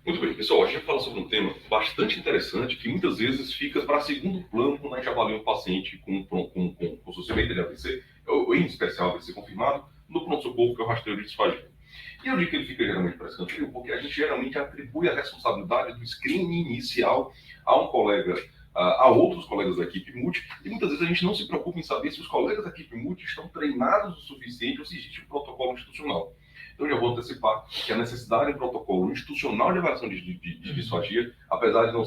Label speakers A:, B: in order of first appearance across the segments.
A: Muito bem, pessoal, a gente fala sobre um tema bastante interessante que muitas vezes fica para segundo plano quando a gente avalia um paciente com suspeita de AVC, ou em especial AVC confirmado, no pronto-socorro, que é o rastreio de disfagia. E eu digo que ele fica geralmente para escanteio porque a gente geralmente atribui a responsabilidade do screening inicial a um colega, a outros colegas da equipe multi, e muitas vezes a gente não se preocupa em saber se os colegas da equipe multi estão treinados o suficiente ou se existe um protocolo institucional. Então, eu já vou antecipar que a necessidade de protocolo institucional de avaliação de disfagia, apesar de não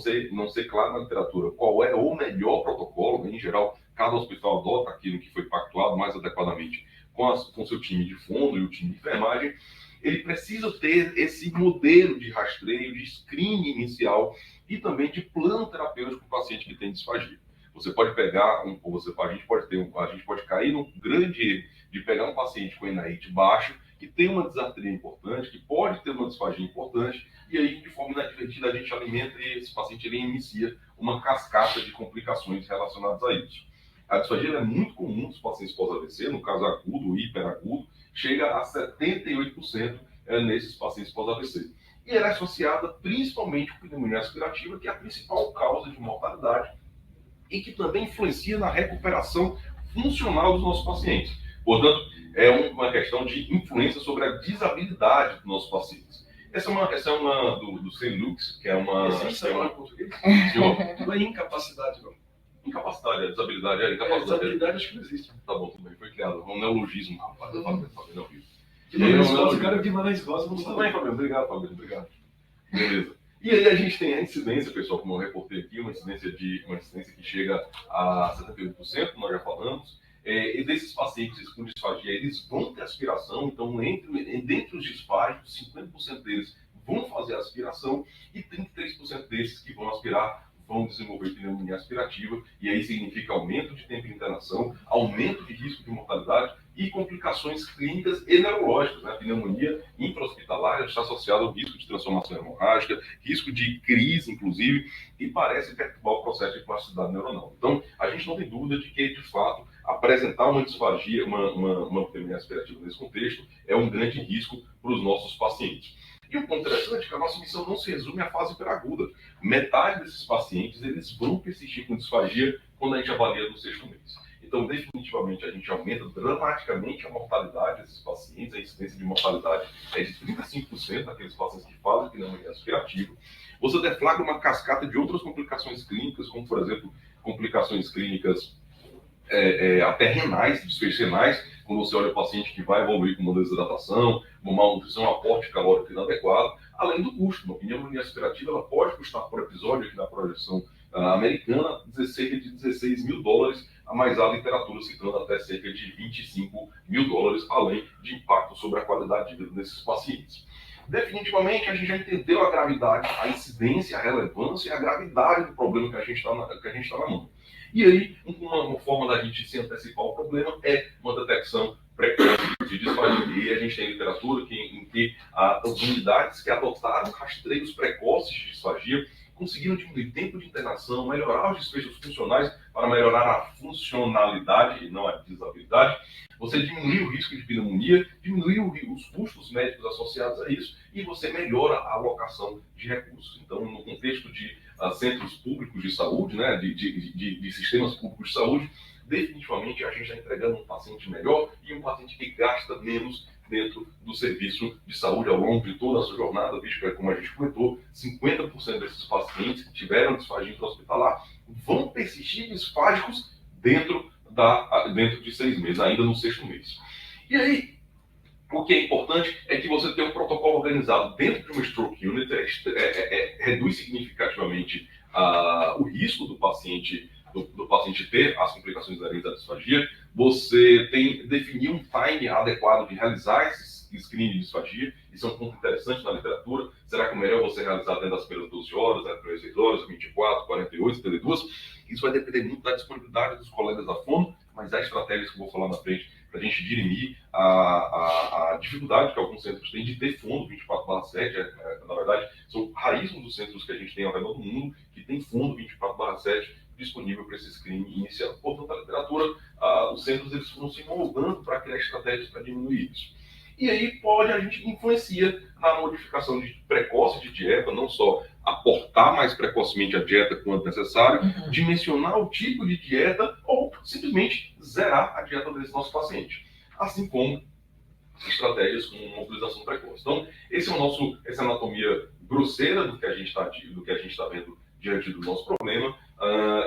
A: ser claro na literatura qual é o melhor protocolo, em geral, cada hospital adota aquilo que foi pactuado mais adequadamente com seu time de fundo e o time de enfermagem, ele precisa ter esse modelo de rastreio, de screening inicial e também de plano terapêutico para o paciente que tem disfagia. Você pode pegar, a gente pode cair num grande erro de pegar um paciente com NIH baixo, que tem uma desartria importante, que pode ter uma disfagia importante, e aí, de forma inadvertida, a gente alimenta e esse paciente ele inicia uma cascata de complicações relacionadas a isso. A disfagia é muito comum nos pacientes pós-AVC, no caso agudo e hiperagudo, chega a 78% nesses pacientes pós-AVC. E ela é associada principalmente com pneumonia aspirativa, que é a principal causa de mortalidade e que também influencia na recuperação funcional dos nossos pacientes. Portanto, é uma questão de influência sobre a disabilidade dos nossos pacientes. Essa é uma do St. Luke's, que é uma...
B: Existe agora em português?
A: Senhor?
B: Não é incapacidade, não.
A: Incapacidade, a desabilidade, a incapacidade.
B: Desabilidade acho que não existe.
A: Tá bom, tudo bem, foi criado. Um neologismo, rapaz. Eu falo neologismo.
B: O cara Guimarães Rosa não
A: sabe. Fabiano, obrigado, Fabiano, obrigado. Beleza. E aí a gente tem a incidência, pessoal, como eu reportei aqui, uma incidência que chega a 78%, nós já falamos. E desses pacientes com disfagia, eles vão ter aspiração, então dentre os disfágicos, 50% deles vão fazer aspiração e 33% desses que vão aspirar vão desenvolver pneumonia aspirativa, e aí significa aumento de tempo de internação, aumento de risco de mortalidade e complicações clínicas e neurológicas. Né? A pneumonia intra-hospitalar está associada ao risco de transformação hemorrágica, risco de crise, inclusive, e parece perturbar o processo de plasticidade neuronal. Então, a gente não tem dúvida de que, de fato, apresentar uma disfagia, uma pneumonia aspirativa nesse contexto, é um grande risco para os nossos pacientes. E o ponto interessante é que a nossa missão não se resume à fase hiperaguda. Metade desses pacientes eles vão persistir com disfagia quando a gente avalia no sexto mês. Então, definitivamente, a gente aumenta dramaticamente a mortalidade desses pacientes. A incidência de mortalidade é de 35% daqueles pacientes que fazem pneumonia aspirativa. Você deflagra uma cascata de outras complicações clínicas, como, por exemplo, complicações clínicas até renais, desfechos renais, quando você olha o paciente que vai evoluir com uma desidratação, uma malnutrição, um aporte calórico inadequado, além do custo. Uma pneumonia aspirativa ela pode custar por episódio, aqui na projeção americana, cerca de $16 mil, mas a literatura citando até cerca de $25 mil, além de impacto sobre a qualidade de vida desses pacientes. Definitivamente, a gente já entendeu a gravidade, a incidência, a relevância e a gravidade do problema que a gente está na mão. E aí, uma forma da gente se antecipar ao problema é uma detecção precoce de disfagia. E a gente tem literatura em que as unidades que adotaram rastreios precoces de disfagia conseguiram diminuir tempo de internação, melhorar os desfechos funcionais para melhorar a funcionalidade e não a disabilidade. Você diminui o risco de pneumonia, diminui os custos médicos associados a isso e você melhora a alocação de recursos. Então, no contexto de centros públicos de saúde, né, de sistemas públicos de saúde, definitivamente a gente está entregando um paciente melhor e um paciente que gasta menos dentro do serviço de saúde ao longo de toda a sua jornada, visto que, como a gente comentou, 50% desses pacientes que tiveram disfagia intra-hospitalar vão persistir disfágicos dentro de 6 meses, ainda no sexto mês. E aí, o que é importante é que você tenha um protocolo organizado dentro de uma stroke unit, reduz significativamente o risco do paciente ter as complicações inerentes à disfagia. Você tem definir um time adequado de realizar esse screening de disfagia. Isso é um ponto interessante na literatura. Será que é melhor você realizar dentro das primeiras 12 horas, das primeiras 6 horas, 24, 48, 72? Isso vai depender muito da disponibilidade dos colegas da fono, mas há estratégias que eu vou falar na frente para a gente dirimir a dificuldade que alguns centros têm de ter fundo 24/7. Na verdade, são raríssimos os centros que a gente tem ao redor do mundo que tem fundo 24/7 disponível para esse screening inicial. Portanto, a literatura, os centros eles foram se moldando para criar estratégias para diminuir isso. E aí a gente influencia na modificação precoce de dieta, não só aportar mais precocemente a dieta quando necessário, dimensionar o tipo de dieta ou simplesmente zerar a dieta desse nosso paciente. Assim como estratégias com mobilização precoce. Então, essa é a anatomia grosseira do que a gente está vendo diante do nosso problema.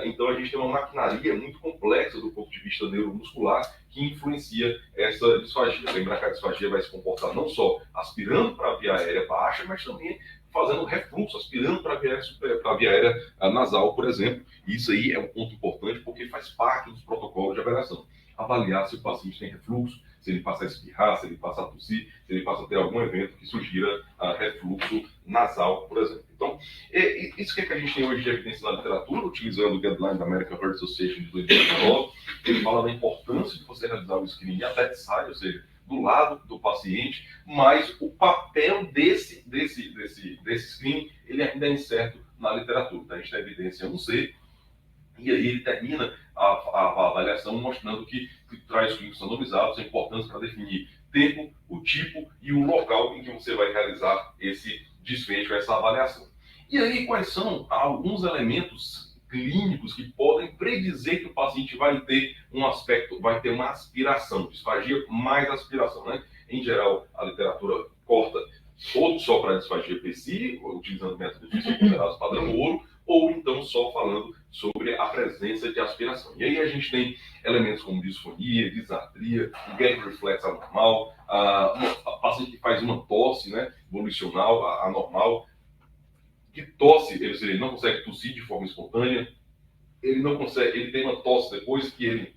A: Então, a gente tem uma maquinaria muito complexa do ponto de vista neuromuscular que influencia essa disfagia. Lembrar que a disfagia vai se comportar não só aspirando para a via aérea baixa, mas também fazendo refluxo, aspirando para a via aérea nasal, por exemplo. Isso aí é um ponto importante porque faz parte dos protocolos de avaliação. Avaliar se o paciente tem refluxo, se ele passa a espirrar, se ele passa a tossir, se ele passa a ter algum evento que sugira refluxo nasal, por exemplo. Então, isso que a gente tem hoje de evidência na literatura, utilizando o guideline da American Heart Association de 2019, ele fala da importância de você realizar o screening até de side, ou seja, do lado do paciente, mas o papel desse screening, ele ainda é incerto na literatura. Então, a gente tem evidência 1C, e aí ele termina a avaliação mostrando que traz clínicos randomizados, a importância para definir tempo, o tipo e o local em que você vai realizar esse desfecho, essa avaliação. E aí, quais são alguns elementos clínicos que podem predizer que o paciente vai ter vai ter uma aspiração, disfagia mais aspiração, né? Em geral, a literatura corta ou só para disfagia PSI, utilizando métodos que são considerados padrão ouro, ou então só falando sobre a presença de aspiração. E aí a gente tem elementos como disfonia, disartria, o gag reflex anormal, a paciente que faz uma tosse, né, volicional, anormal, que tosse, ele não consegue tossir de forma espontânea, ele tem uma tosse depois que ele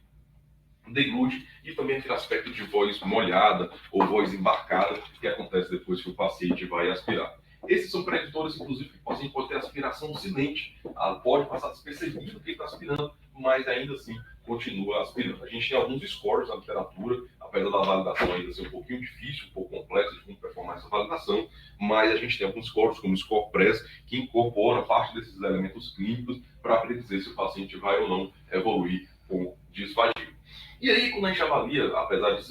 A: deglute, e também aquele aspecto de voz molhada ou voz embarcada que acontece depois que o paciente vai aspirar. Esses são preditores, inclusive, que o paciente pode ter aspiração silente, pode passar despercebido que ele está aspirando, mas ainda assim continua aspirando. A gente tem alguns scores na literatura, apesar da validação ainda ser um pouquinho difícil, um pouco complexa de como performar essa validação, mas a gente tem alguns scores, como o Score Press, que incorpora parte desses elementos clínicos para predizer se o paciente vai ou não evoluir com disfagia. E aí, quando a gente avalia, apesar de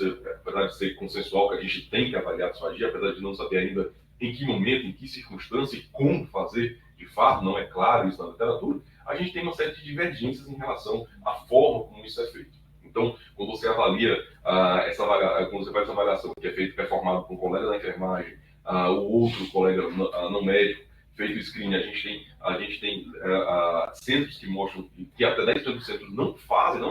A: ser consensual que a gente tem que avaliar a disfagia, apesar de não saber ainda em que momento, em que circunstância e como fazer, de fato, não é claro isso na literatura, a gente tem uma série de divergências em relação à forma como isso é feito. Então, quando você avalia, quando você faz essa avaliação que é feita, performada por um colega da enfermagem, o outro colega não médico, feito o screening, a gente tem centros que mostram que até 10% dos centros não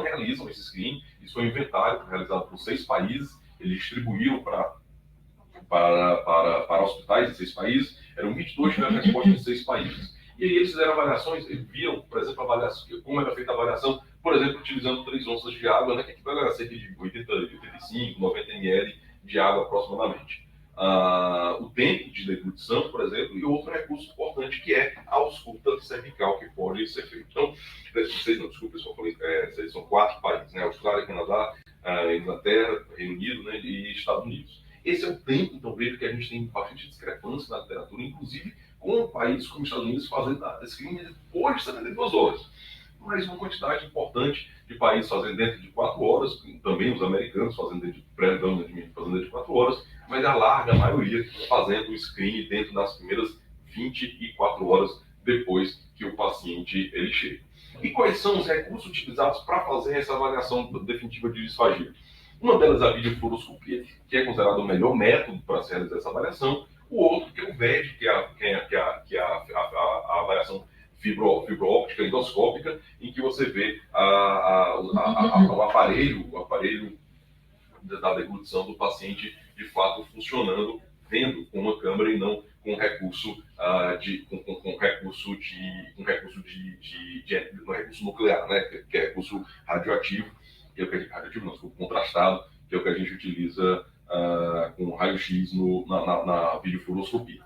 A: realizam esse screening. Isso foi um inventário realizado por 6 países, eles distribuíram para hospitais de 6 países, eram 22 tiveram resposta de 6 países. E aí eles fizeram avaliações, eles viram, por exemplo, como era feita a avaliação, por exemplo, utilizando 3 onças de água, né, que equivale cerca de 85, 90 ml de água aproximadamente. O tempo de deglutição, por exemplo, e outro recurso importante que é a ausculta cervical que pode ser feito. Então, são 4 países, né? Austrália, Canadá, Inglaterra, Reino Unido, né, e Estados Unidos. Esse é o tempo, então, vejo que a gente tem bastante discrepância na literatura, inclusive com países como os Estados Unidos fazendo a screening depois de 72 horas. Mas uma quantidade importante de países fazendo dentro de 4 horas, também os americanos fazendo dentro de 4 horas, mas a larga maioria fazendo o screening dentro das primeiras 24 horas depois que o paciente ele chega. E quais são os recursos utilizados para fazer essa avaliação definitiva de disfagia? Uma delas é a videofluoroscopia, que é considerado o melhor método para se realizar essa avaliação. O outro, que é o VED, que é a avaliação fibroóptica endoscópica, em que você vê o aparelho da deglutição do paciente de fato funcionando, vendo com uma câmera e não com recurso nuclear, né? Que é recurso radioativo, que é o que contrastado, que é o que a gente utiliza com raio-x na videofluoroscopia.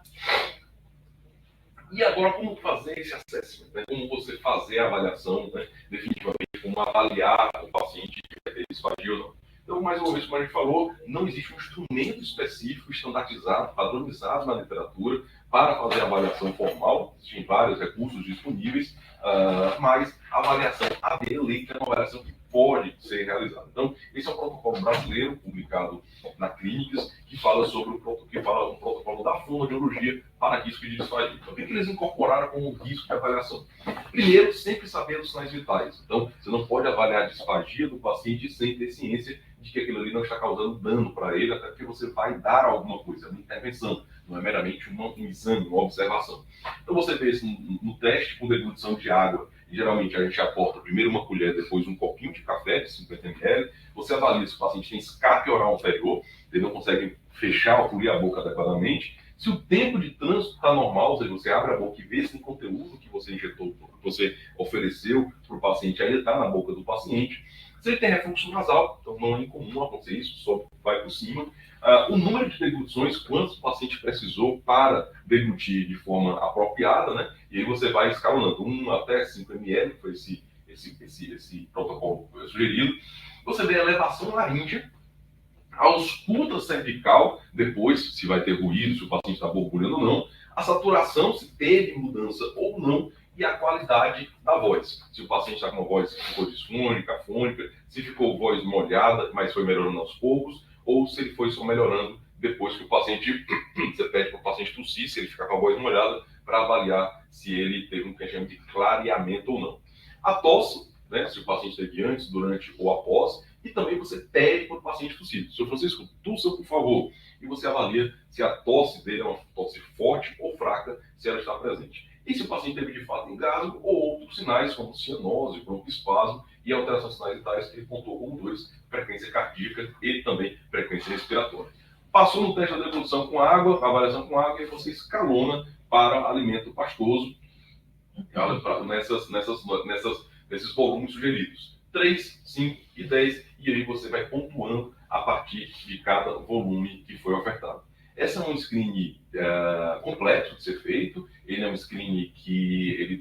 A: E agora, como fazer esse assessment? Né? Como você fazer a avaliação, né? Definitivamente, como avaliar o paciente que vai ter disfagia ou não. Então, mais uma vez, como a gente falou, não existe um instrumento específico, estandarizado, padronizado na literatura para fazer a avaliação formal. Existem vários recursos disponíveis, mas a avaliação AB leite é uma avaliação que pode ser realizada. Então, esse é um protocolo brasileiro publicado na Clínicas que fala sobre um protocolo da fonoaudiologia para risco de disfagia. Então, o que eles incorporaram como risco de avaliação? Primeiro, sempre saber os sinais vitais. Então, você não pode avaliar a disfagia do paciente sem ter ciência de que aquilo ali não está causando dano para ele, até porque você vai dar alguma coisa, uma intervenção, não é meramente um exame, uma observação. Então, você vê isso no teste com deglutição de água. Geralmente, a gente aporta primeiro uma colher, depois um copinho de café de 50 ml. Você avalia se o paciente tem escape oral anterior, ele não consegue fechar ou fluir a boca adequadamente. Se o tempo de trânsito está normal, ou seja, você abre a boca e vê se tem conteúdo que você injetou, que você ofereceu para o paciente, ainda está na boca do paciente. Se ele tem refluxo nasal, então não é incomum acontecer isso, só vai por cima. O número de deglutições, quantos o paciente precisou para deglutir de forma apropriada, né? E aí você vai escalonando 1 até 5 ml, que foi esse protocolo sugerido. Você vê a elevação laríngea, a ausculta cervical, depois se vai ter ruído, se o paciente está borbulhando ou não, a saturação, se teve mudança ou não, e a qualidade da voz. Se o paciente está com uma voz que ficou disfônica, afônica, se ficou voz molhada, mas foi melhorando aos poucos, ou se ele foi só melhorando depois que o paciente, você pede para o paciente tossir, se ele ficar com a voz molhada, para avaliar se ele teve um que a gente chama de clareamento ou não. A tosse, né, se o paciente teve antes, durante ou após, e também você pede para o paciente tossir. Senhor Francisco, tussa, por favor. E você avalia se a tosse dele é uma tosse forte ou fraca, se ela está presente. E se o paciente teve de fato engasgo ou outros sinais, como cianose, broncoespasmo e alterações sinais vitais, que ele pontuou como 2, frequência cardíaca e também frequência respiratória. Passou no teste da deglutição com água, avaliação com água, e você escalona para alimento pastoso nesses volumes sugeridos. 3, 5 e 10, e aí você vai pontuando a partir de cada volume que foi ofertado. Esse é um screen complexo de ser feito, ele é um screen que ele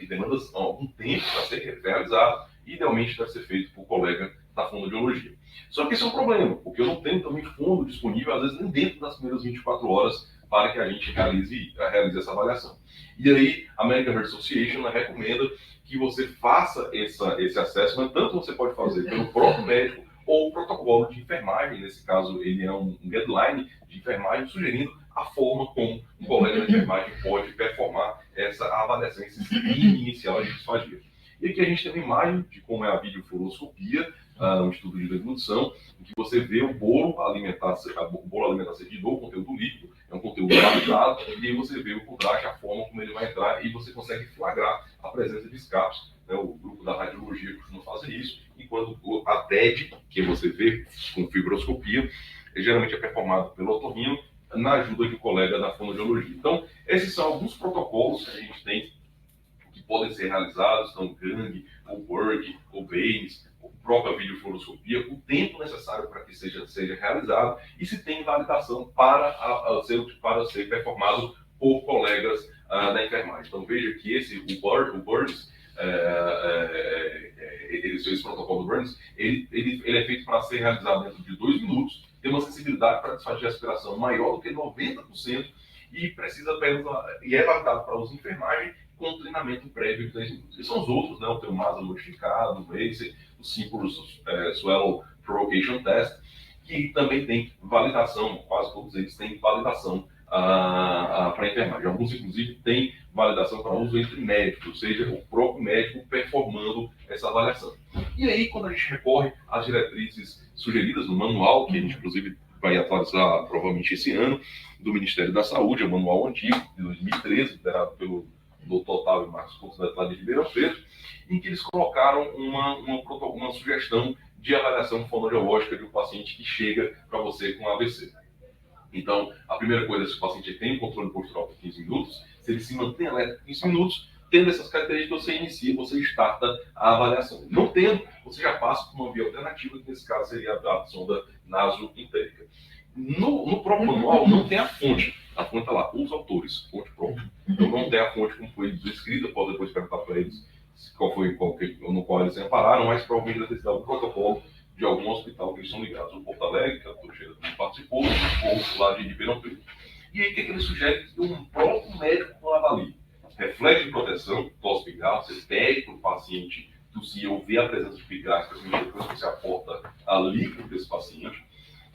A: demanda algum tempo para ser realizado, e idealmente deve ser feito por colega da fonoaudiologia. Só que esse é um problema, porque eu não tenho também fundo disponível, às vezes nem dentro das primeiras 24 horas, para que a gente realize essa avaliação. E aí, a American Heart Association recomenda que você faça esse assessment, tanto você pode fazer pelo próprio médico, ou o protocolo de enfermagem, nesse caso ele é um guideline de enfermagem, sugerindo a forma como um colega de enfermagem pode performar essa avaliação, esse screening inicial de disfagia. E aqui a gente tem uma imagem de como é a videofluoroscopia, um estudo de deglutição, em que você vê o bolo alimentar servido ou conteúdo líquido, é um conteúdo validado, e aí você vê o contraste, a forma como ele vai entrar, e você consegue flagrar a presença de escapes. Né? O grupo da radiologia costuma fazer isso, enquanto a TED, que você vê com fibroscopia, geralmente é performado pelo otorrino, na ajuda de um colega da fonoaudiologia. Então, esses são alguns protocolos que a gente tem que podem ser realizados, então GANG, ou BERG, ou BAMES, ou própria videofluoroscopia, o tempo necessário para que seja realizado e se tem validação para ser performado por colegas da enfermagem. Então veja que o BURNS, esse protocolo do BURNS, ele é feito para ser realizado dentro de 2 minutos, tem uma sensibilidade para desfazer de respiração maior do que 90% e é validado para uso em enfermagem com treinamento prévio de 10 minutos. E são os outros, né? O Teomasa modificado, o ACE, o Simples Swallow Provocation Test, que também tem validação, quase todos eles têm validação para enfermagem. Alguns, inclusive, têm validação para uso entre médicos, ou seja, o próprio médico performando essa avaliação. E aí, quando a gente recorre às diretrizes sugeridas no manual, que a gente, inclusive, vai atualizar provavelmente esse ano, do Ministério da Saúde, é o manual antigo, de 2013, liderado pelo Dr. Otávio Marcos Pontes da Cidade de Ribeirão Preto, em que eles colocaram uma sugestão de avaliação fonoaudiológica de um paciente que chega para você com AVC. Então, a primeira coisa é se o paciente tem um controle postural por 15 minutos, se ele se mantém alerta por 15 minutos, tendo essas características, você inicia, você starta a avaliação. Não tendo, você já passa por uma via alternativa, que nesse caso seria a sonda nasoentérica. No próprio manual não tem a fonte. A fonte está lá, os autores, fonte própria. Então não tem a fonte como foi descrita, pode depois perguntar para eles no qual eles se ampararam, mas provavelmente deve ter sido o protocolo de algum hospital que eles são ligados. O Porto Alegre, que a doutora Sheila também participou, ou lá de Ribeirão Preto. E aí o que eles sugerem? Que um próprio médico não avalie. reflexo de proteção, tosse pigarro, você pede para o paciente tossir ou ver a presença de pigarro, depois você aporta a líquido desse paciente,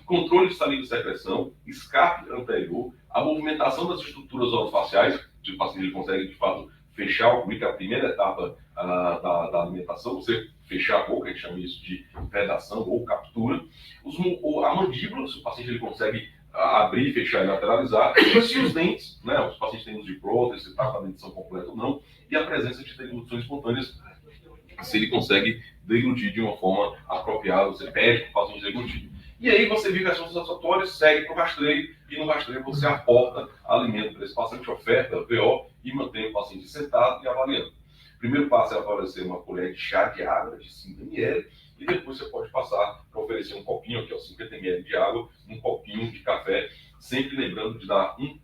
A: controle de saliva e secreção, escape anterior, a movimentação das estruturas orofaciais, se o paciente consegue, de fato, fechar o que é a primeira etapa da alimentação, você fechar a boca, a gente chama isso de vedação ou captura, a mandíbula, se o paciente ele consegue abrir, fechar e lateralizar, e se os dentes, né, os pacientes têm uso de prótese, se está com a dentição completa ou não, e a presença de deglutições espontâneas, se ele consegue deglutir de uma forma apropriada, você pede para o paciente deglutir. E aí você viu questões satisfatórias, segue para o rastreio, e no rastreio você aporta alimento para esse paciente, oferta VO, e mantém o paciente sentado e avaliando. O primeiro passo é oferecer uma colher de chá de água de 5 ml, e depois você pode passar para oferecer um copinho aqui, ó, 50 ml de água, um copinho de café, sempre lembrando de dar um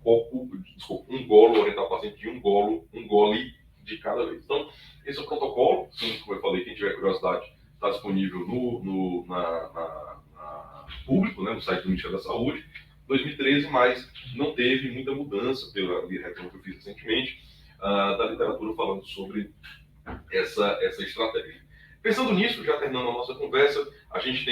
A: golo, orientar o paciente de um gole de cada vez. Então, esse é o protocolo, como eu falei, quem tiver curiosidade, está disponível no público, né, no site do Ministério da Saúde, 2013, mas não teve muita mudança pela revisão que eu fiz recentemente, da literatura falando sobre essa estratégia. Pensando nisso, já terminando a nossa conversa, a gente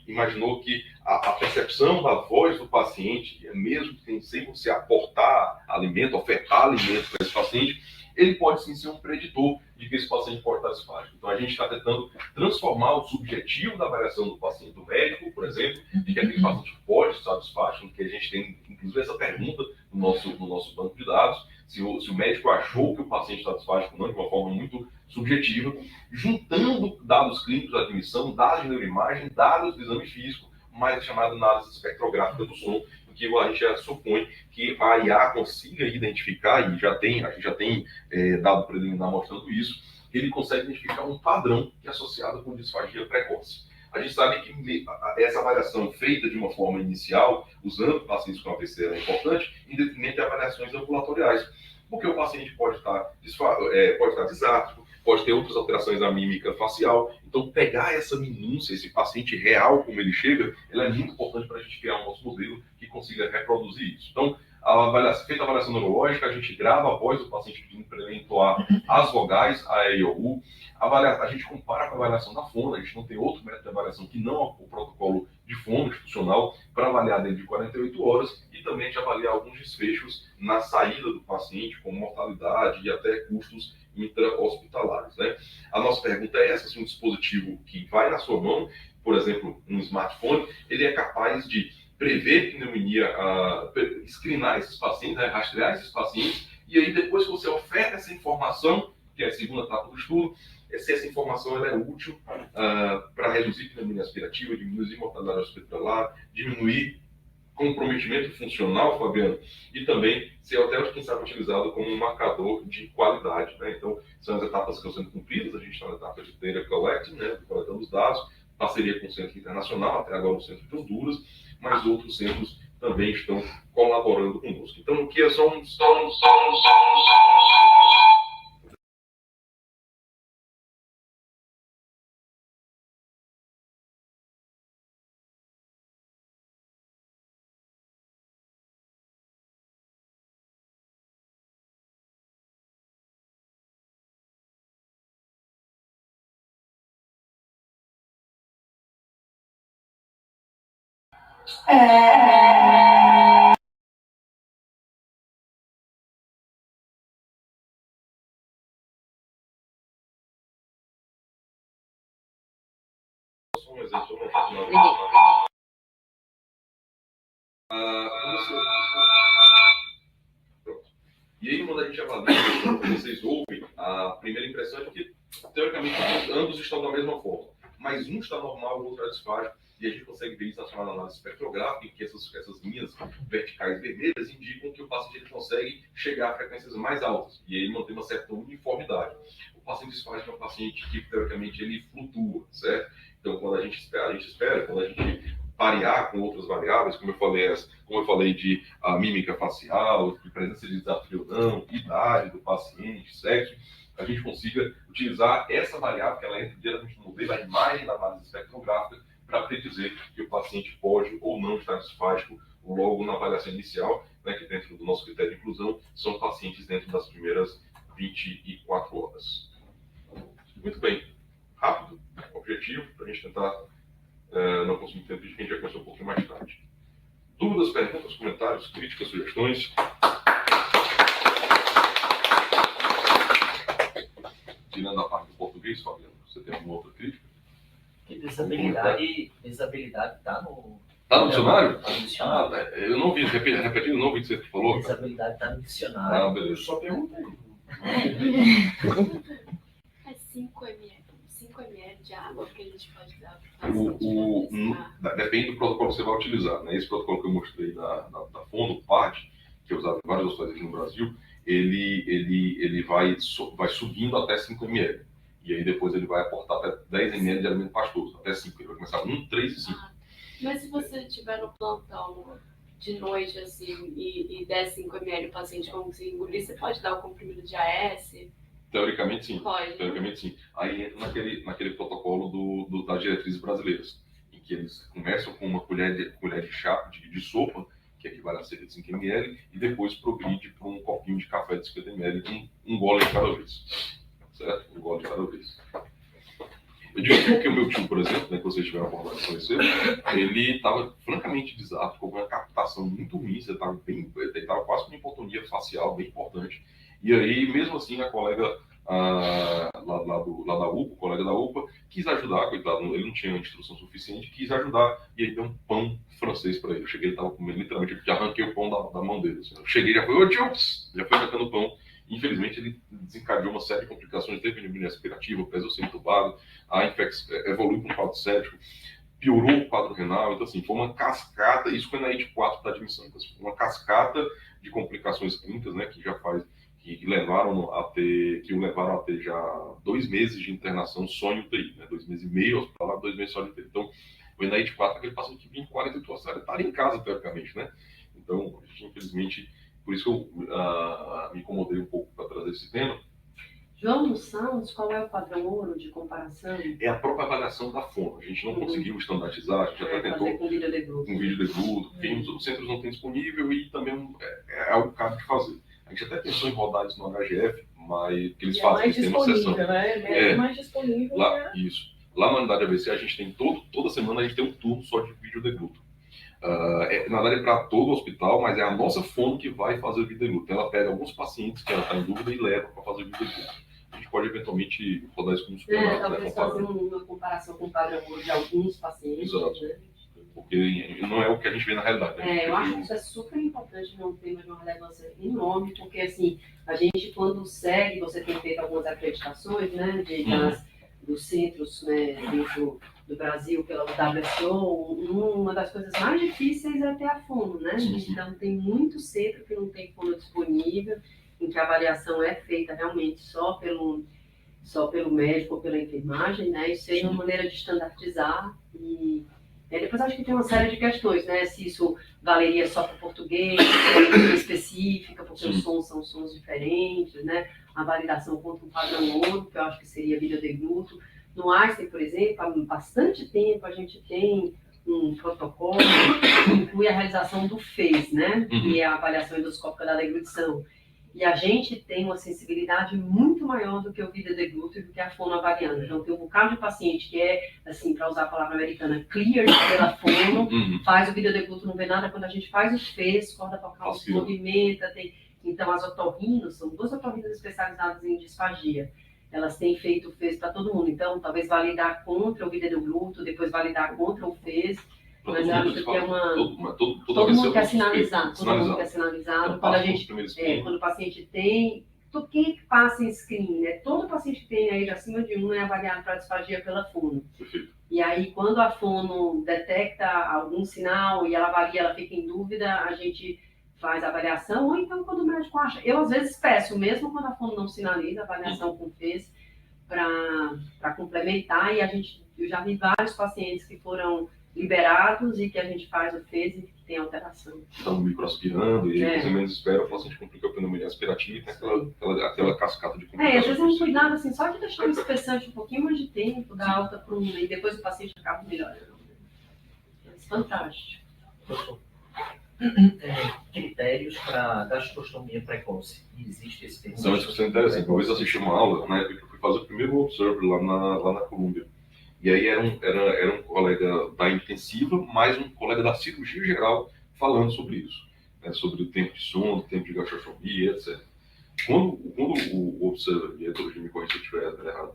A: imaginou que a percepção da voz do paciente, mesmo sem você aportar alimento, ofertar alimento para esse paciente, ele pode sim ser um preditor de que esse paciente pode estar disfágico. Então, a gente está tentando transformar o subjetivo da avaliação do paciente, do médico, por exemplo, de que aquele paciente pode estar disfágico, que a gente tem, inclusive, essa pergunta no nosso banco de dados, se o médico achou que o paciente está disfágico ou não, de uma forma muito subjetiva, juntando dados clínicos da admissão, dados de neuroimagem, dados do exame físico, mais a chamada análise espectrográfica do som, que a gente já supõe que a IA consiga identificar, e a gente já tem dado preliminar mostrando isso, que ele consegue identificar um padrão que é associado com disfagia precoce. A gente sabe que essa avaliação feita de uma forma inicial, usando pacientes com AVC, é importante, em detrimento de avaliações ambulatoriais, porque o paciente pode estar desártico, pode ter outras alterações da mímica facial. Então, pegar essa minúcia, esse paciente real, como ele chega, ela é muito importante para a gente criar um nosso modelo que consiga reproduzir isso. Então, feita a avaliação neurológica, a gente grava a voz do paciente pedindo para ele entoar as vogais, a E, o U. A gente compara com a avaliação da fono, a gente não tem outro método de avaliação que não o protocolo de fono institucional para avaliar dentro de 48 horas e também a gente avalia alguns desfechos na saída do paciente, como mortalidade e até custos intra-hospitalares, né? A nossa pergunta é essa: se um dispositivo que vai na sua mão, por exemplo, um smartphone, ele é capaz de prever pneumonia, screenar esses pacientes, né, rastrear esses pacientes, e aí depois que você oferta essa informação, que é a segunda etapa do estudo, se essa informação ela é útil para reduzir pneumonia aspirativa, diminuir mortalidade hospitalar, diminuir comprometimento funcional, Fabiano, e também ser até, quem sabe, utilizado como um marcador de qualidade, né? Então, são as etapas que estão sendo cumpridas, a gente está na etapa de data collecting, né, coletando os dados, parceria com o Centro Internacional, até agora o Centro de Honduras, mas outros centros também estão colaborando conosco. Então, o que é só um... Um exemplo, eu não faço nada. E aí, quando a gente avalia, vocês ouvem, a primeira impressão é de que, teoricamente, ambos estão da mesma forma. Mas um está normal e o outro é disfágico. E a gente consegue ver isso na chamada análise espectrográfica, em que essas linhas verticais vermelhas indicam que o paciente consegue chegar a frequências mais altas. E ele mantém uma certa uniformidade. O paciente disfágico é um paciente que, teoricamente, ele flutua, certo? Então, quando a gente espera, quando a gente parear com outras variáveis, como eu falei de mímica facial, de presença de desafio ou não, idade do paciente, sexo, a gente consiga utilizar essa variável, que ela entra diretamente no modelo, a imagem da análise espectrográfica, para predizer que o paciente pode ou não estar disfágico logo na avaliação inicial, né, que dentro do nosso critério de inclusão são pacientes dentro das primeiras 24 horas. Muito bem. Rápido, objetivo, para a gente tentar não consumir tempo de quem já começou um pouquinho mais tarde. Dúvidas, perguntas, comentários, críticas, sugestões? Tirando a parte do português, Fabiano, você tem alguma outra crítica?
C: Desabilidade está no...
A: Está no dicionário?
C: Está no dicionário.
A: Eu não vi, repetindo, não vi o que você falou.
C: Desabilidade está no dicionário.
A: Ah, beleza.
B: Só perguntei.
D: É 5 ml de água que a gente pode dar para o paciente.
A: Depende do protocolo que você vai utilizar, né? Esse protocolo que eu mostrei da Fono, o PAD, que é usado em vários hospitais aqui no Brasil, ele vai subindo até 5 ml. E aí depois ele vai aportar até 10 ml de alimento pastoso, até 5. Ele vai começar 1, 3 e 5.
D: Mas se você estiver no plantão de noite assim, e der 5 ml o paciente conseguir engolir, você pode dar o comprimido de AS?
A: Teoricamente, sim.
D: Pode.
A: Teoricamente, sim. Aí entra naquele protocolo das diretrizes brasileiras, em que eles começam com uma colher de chá, de sopa, que equivale a cerca de 5 ml, e depois progride para um copinho de café de 50 ml, um gole de cada vez. Certo? Um gole de cada vez. Eu digo porque o meu tio, por exemplo, né, que vocês tiveram a oportunidade de conhecer, ele estava francamente desapto, com uma captação muito ruim, ele estava quase com uma hipotonia facial bem importante. E aí, mesmo assim, a colega lá da UPA, o colega da UPA, quis ajudar, coitado, ele não tinha instrução suficiente, quis ajudar, e aí deu um pão francês para ele. Eu cheguei, ele estava comendo, literalmente, já arranquei o pão da mão dele. Assim. Eu cheguei, já foi, ô tio, já foi arrancando o pão. Infelizmente, ele desencadeou uma série de complicações, teve pneumonia respirativa, precisou ser entubado, a infecção evoluiu para um quadro séptico, piorou o quadro renal. Então, assim, foi uma cascata, isso foi na IT 4 da admissão, então, assim, uma cascata de complicações clínicas, né, que o levaram a ter já 2 meses de internação só em UTI, né, 2 meses e meio hospitalar, 2 meses só de UTI. Então, foi na IT 4 aquele paciente que vinha em 48 horas, ele estaria em casa, teoricamente, né? Então, a gente, infelizmente, por isso que eu me incomodei um pouco para trazer esse tema.
E: João dos Santos, qual é o padrão ouro de comparação?
A: É a própria avaliação da fonte. A gente não conseguiu estandartizar, a gente até tentou
E: fazer com vídeo de grupo.
A: com vídeo de grupo, que os centros não têm disponível e também é algo caro de fazer. A gente até pensou em rodar isso no HGF, mas que eles
E: E
A: fazem,
E: mais
A: eles têm uma sessão.
E: disponível, né? É mais disponível.
A: Lá, isso. Lá na unidade ABC, a gente tem toda semana a gente tem um turno só de vídeo de grupo. Na verdade é para todo o hospital, mas é a nossa fono que vai fazer o vídeo de grupo. Então ela pega alguns pacientes que ela está em dúvida e leva para fazer o vídeo de grupo. A gente pode eventualmente rodar isso como supermercado.
E: Talvez fazer uma comparação com o padrão ouro de alguns pacientes.
A: Exato.
E: Né?
A: Porque não é o que a gente vê na realidade. Né?
E: Eu acho que isso é super importante num tema de uma relevância enorme, porque assim, a gente quando segue, você tem feito algumas acreditações, né, dos centros, né, dentro do Brasil pela WSO, uma das coisas mais difíceis é ter a fono, né? Então tem muito centro que não tem fono disponível, em que a avaliação é feita realmente só pelo médico ou pela enfermagem, né? Isso seria uma maneira de standardizar e depois acho que tem uma série de questões, né? Se isso valeria só para o português, se é específica, porque os sons são sons diferentes, né? A validação contra um padrão ouro, que eu acho que seria vídeo de glúten. No Einstein, por exemplo, há bastante tempo a gente tem um protocolo que inclui a realização do FACE, né? Que é a avaliação endoscópica da deglutição. E a gente tem uma sensibilidade muito maior do que o vídeo de glúten, do que a fono avaliando. Então, tem um bocado de paciente que é, assim, para usar a palavra americana, clear pela fono, faz o vídeo de glúten, não vê nada. Quando a gente faz o FACE, corda vocal se movimenta. Então, as otorrinos, são 2 otorrinas especializadas em disfagia. Elas têm feito o FACE para todo mundo. Então, talvez validar contra o vídeo de glúten, depois validar contra o FACE. Mas eu acho que é uma... Todo mundo quer sinalizar. Todo mundo quer sinalizar.
A: Então,
E: quando o paciente tem... Quem que passa em screen, né? Todo paciente que tem aí de acima de 1 é avaliado para disfagia pela fono. E aí, quando a fono detecta algum sinal e ela avalia, ela fica em dúvida, a gente faz a avaliação. Ou então, quando o médico acha... Eu, às vezes, peço, mesmo quando a fono não sinaliza, a avaliação com FACE para complementar. E eu já vi vários pacientes que foram liberados e que a gente faz o FACE e que tem alteração.
A: Estão microaspirando e mais ou menos espera, o paciente complica a pneumonia aspirativa e tem aquela cascata de complicações.
E: Às vezes é um cuidado assim, só de deixar o espessante um pouquinho mais de tempo, dar alta para um, e depois o paciente acaba melhorando. É fantástico.
C: critérios para gastrostomia precoce. Existe esse termo?
A: Isso é uma discussão interessante. Uma vez eu assisti uma aula, na época que eu fui fazer o primeiro Observer lá na Colômbia. E aí era um colega da intensiva, mais um colega da cirurgia geral falando sobre isso. Né, sobre o tempo de sono, o tempo de gastrostomia, etc. Quando o Observer, e a etologia me corrija se eu estiver errado,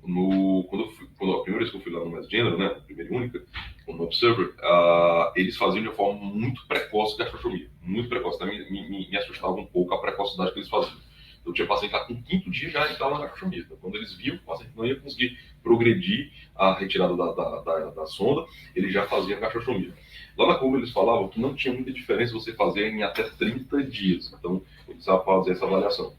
A: quando a primeira vez que eu fui lá no Mass General, né, a primeira e única, no Observer, eles faziam de uma forma muito precoce gastrostomia, muito precoce. Então, me assustava um pouco a precocidade que eles faziam. Eu tinha paciente lá com o quinto dia já entrava na gastrostomia. Então, quando eles viam que o paciente não ia conseguir progredir a retirada da sonda, eles já faziam gastrostomia. Lá na curva eles falavam que não tinha muita diferença você fazer em até 30 dias. Então, eu precisava fazer essa avaliação.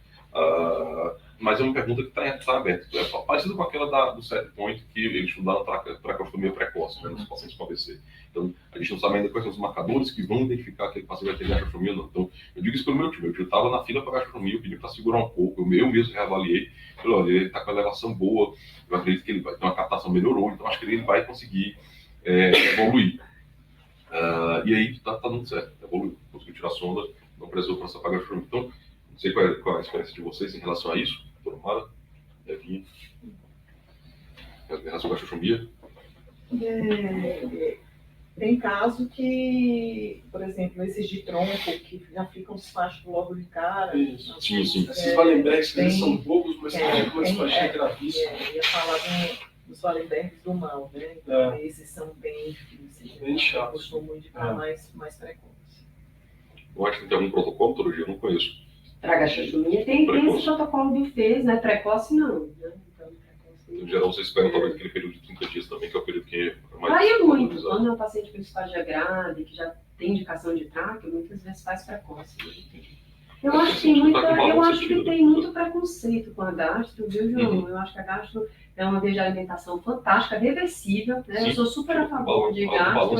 A: Mas é uma pergunta que está aberta. É parecida com aquela do set point que eles estudaram traqueostomia precoce, né, nos pacientes com AVC. Então, a gente não sabe ainda quais são os marcadores que vão identificar que aquele paciente vai ter gastrostomia ou não. Então, eu digo isso pelo meu time. Eu estava na fila para gastrostomia, eu pedi para segurar um pouco, eu mesmo reavaliei. Falei, olha, ele está com a elevação boa, eu acredito que ele vai ter uma captação melhorou, então acho que ele vai conseguir evoluir. E aí está dando certo, evoluiu, conseguiu tirar a sonda, não precisou passar para gastrostomia. Então, não sei qual é a experiência de vocês em relação a isso, doutora Mara, Devinha, em relação à gastrostomia.
F: Tem caso que, por exemplo, esses de tronco, que já ficam espásticos logo de cara.
B: Isso.
A: Sim.
B: Esses Wallenbergs que eles
F: tem-
B: são bobos, mas tem uma disfagia gravíssima.
F: Eu ia falar dos Wallenbergs do mal, né? Então, esses são bem difíceis.
B: Bem chatos.
F: Eu costumo indicar mais precoce.
A: Eu acho que tem algum protocolo, doutora, eu não conheço.
E: Para gastrostomia tem esse protocolo do FES, né? Precoce não. Né? Então, precoce,
A: Em geral, vocês esperam talvez aquele período de 30 dias também, que é o período que é mais...
E: varia muito.
A: utilizado.
E: Quando é um paciente com disfagia grave, que já tem indicação de tráqueo, muitas vezes faz precoce. Eu acho que tem muito preconceito com a gastro, viu, João? Eu acho que a gastro é uma via de alimentação fantástica, reversível, né? Eu sou super a favor de gastro,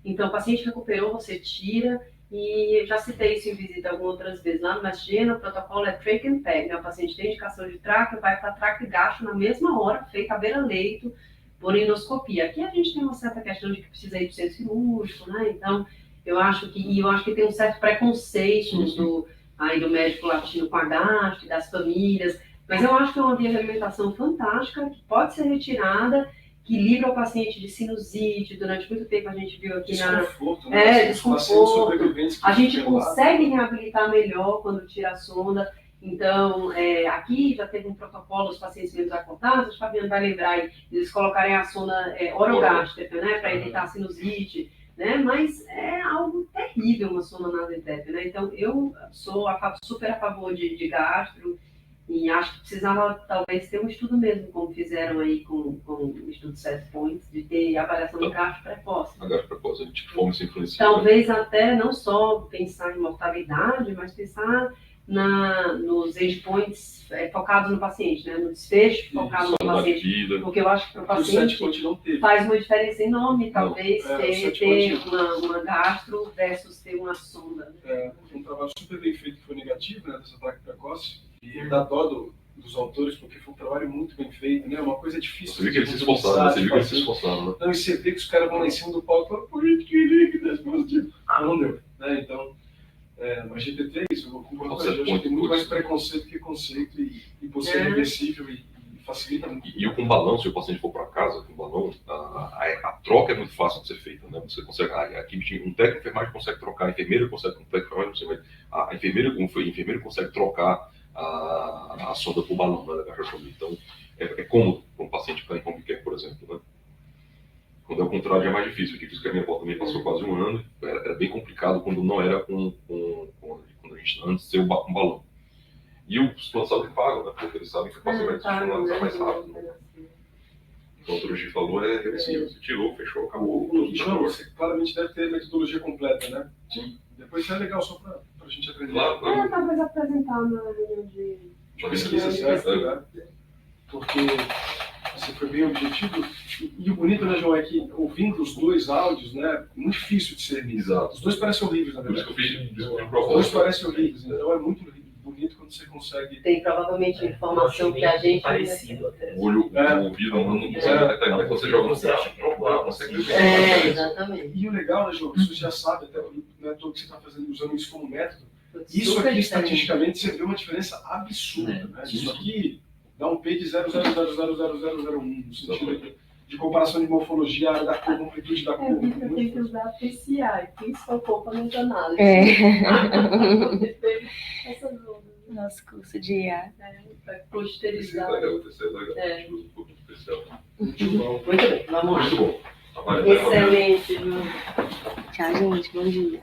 E: Então, o paciente recuperou, você tira, e eu já citei isso em visita algumas outras vezes. Lá no Mass General, o protocolo é trach and peg, né? O paciente tem indicação de tráqueo, vai para tráqueo e gastro na mesma hora, feita à beira-leito, por endoscopia. Aqui a gente tem uma certa questão de que precisa ir para o centro cirúrgico, né? Então, eu acho que tem um certo preconceito do médico latino com a gastro, das famílias, mas eu acho que é uma via de alimentação fantástica, que pode ser retirada, que livra o paciente de sinusite. Durante muito tempo a gente viu aqui
B: Desconforto, né? Os pacientes sobreviventes que
E: a gente
B: ficam lá.
E: consegue reabilitar melhor quando tira a sonda. Então, aqui já teve um protocolo dos pacientes menos acordados, o Fabiano vai lembrar aí, eles colocarem a sonda orogástrica, né, para evitar a sinusite, né, mas é algo terrível uma sonda nasotépica, né, então eu sou super a favor de gastro, e acho que precisava talvez ter um estudo mesmo, como fizeram aí com o estudo Set Points, de ter avaliação de gastro precoce.
A: A gastro precoce, de que forma isso influencia?
E: Talvez até não só pensar em mortalidade, mas pensar nos endpoints focados no paciente, né? No desfecho focado no paciente.
A: Vida.
E: Porque eu acho que para o
B: E o set
E: paciente
B: point não teve.
E: faz uma diferença enorme, talvez,
B: o
E: ter
B: set point
E: uma gastro versus ter uma sonda.
B: Um trabalho super bem feito que foi negativo, né, dessa placa precoce, e dá dó dos autores, porque foi um trabalho muito bem feito, né? Uma coisa difícil.
A: Você viu que eles se esforçaram, você viu que eles se esforçaram, né?
B: Não, e você vê que os caras vão lá em cima do palco e falam, política líquida, positivo. Não deu, né? Então, mas GPT é isso, eu vou concordar com a gente, tem muito mais preconceito que conceito, e por ser reversível e facilita muito.
A: E com balão, se o paciente for para casa com balão, a troca é muito fácil de ser feita, né? Você consegue, aqui um técnico de enfermagem consegue trocar, a enfermeira consegue, um técnico de enfermagem, você vai, a enfermeira consegue trocar a sonda por balão, né, da gastrostomia. Então, é cômodo para um paciente que está em home care, por exemplo, né? Quando é o contrário, é mais difícil. Aqui, que a minha avó também passou quase um ano, era bem complicado quando não era quando a gente antes de ser um balão. E os planos de saúde pagam, né? Porque eles sabem que o paciente vai estar mais rápido. Né? Então, o que o Gi falou é reversível. Você tirou, fechou, acabou.
B: João, você claramente deve ter a metodologia completa, né?
A: Sim.
B: Depois isso é legal só para a gente aprender.
A: Claro.
E: Talvez apresentar na reunião de
B: pesquisa, certo? Né? Porque você foi bem objetivo. E o bonito, né, João, é que ouvindo os dois áudios, né, muito difícil de ser lido.
A: Exato.
B: Os dois parecem horríveis, na
A: Por isso
B: verdade.
A: que eu fiz de
B: Os dois
A: propósito.
B: parecem horríveis, então é muito bonito quando você consegue.
E: Tem provavelmente informação que a gente...
C: parecido até.
A: O olho, o ouvido, não consegue detectar. Mas você joga no
C: Você acha que é igual,
A: consegue
C: assim.
A: ver.
E: exatamente.
B: E o legal, né, João, que você já sabe, até não é à toa que você está usando isso como método.
E: Foi
B: Isso
E: super
B: aqui,
E: diferente.
B: estatisticamente, você vê uma diferença absurda. Né? Isso aqui dá um P de 0,0000001, no sentido de comparação de morfologia, área da cor, amplitude da cor.
E: Eu vi que eu tenho que usar PCI, Principal Component Analysis.
G: É.
E: Porque teve essas ondas, né?
G: Nosso curso de IA.
E: Para
A: Esse é
E: clusterizar.
A: legal, esse é legal.
E: É.
A: Um pouco especial.
B: Muito bom.
E: Muito bem, vamos lá.
A: Muito bom. Trabalho legal.
E: Excelente, viu?
G: Tchau, gente. Bom dia.